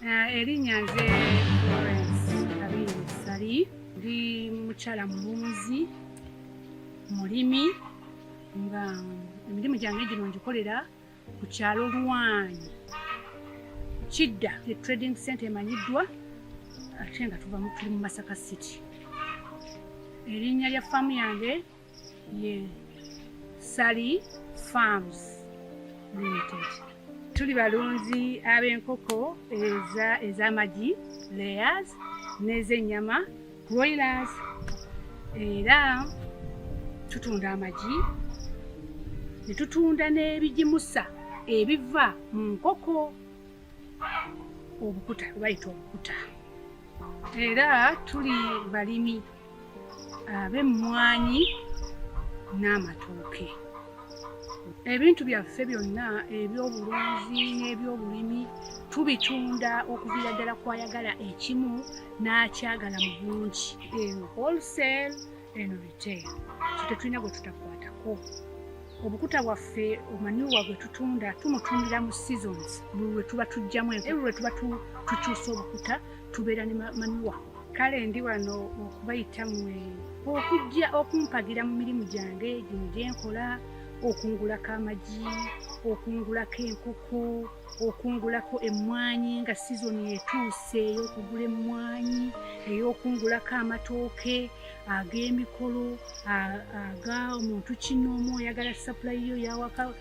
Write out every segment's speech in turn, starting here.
Erinnya nze Florence Kabiri Sali, ndi mukyala mulunzi, mulimi, nga emirimu gyange gino ngikolera ku kyalo Lwanyi Kidda, trading center emanyiddwa ate nga tuli mu Masaka City. Erinnya lya faamu yange ye Sali Farms Limited. Tuli balunzi ab'enkoko ez'amagi layers n'ez'ennyama broilers, era tutunda amagi ne tutunda n'ebigimusa ebiva mu nkoko, obukuta bayita obukuta. Era tuli balimi ab'emmwanyi n'amatooke. Ebintu byaffe byonna eby'obulunzi n'eby'obulimi tubitunda okuviira ddala kwayagala ekimu n'akyagala mu bungi, wholesale and retail. Tetulina gwe tutakwatako. Obukuta bwaffe omanyuwa gwe tutunda tumutundira mu seasons, buli lwe tuba tujjamu enku, lwe tuba tukyusa obukuta tubeera ne manyuwa. Kale ndi wano okubayita mmwe okujja okumpagira mu mirimu gyange gino gye nkola, okungulako amagi, okungulako enkoko, okungulako emmwanyi nga sizoni etuuse ey'okugula emmwanyi, ey'okungulako amatooke ag'emikolo, aga omuntu kinoomu oyagala supply yo yawaka.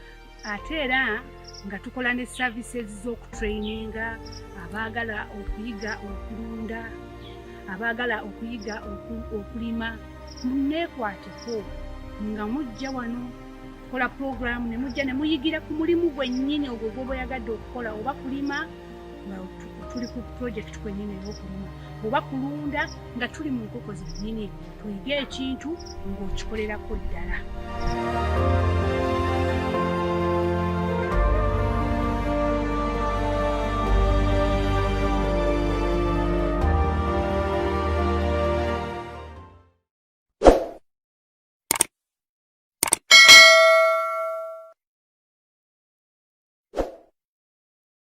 Ate era nga tukola ne services z'okutraininga abaagala okuyiga okulunda, abaagala okuyiga okulima. Neekwateko nga mujja wano kola program ne mujja ne muyigira ku mulimu gwennyini ogwo gw'oba oyagadde okukola, oba kulima nga tuli ku project kwennyini ey'okulima, oba kulunda nga tuli mu nkoko zennyini, tuyige ekintu ng'okikolerako ddala.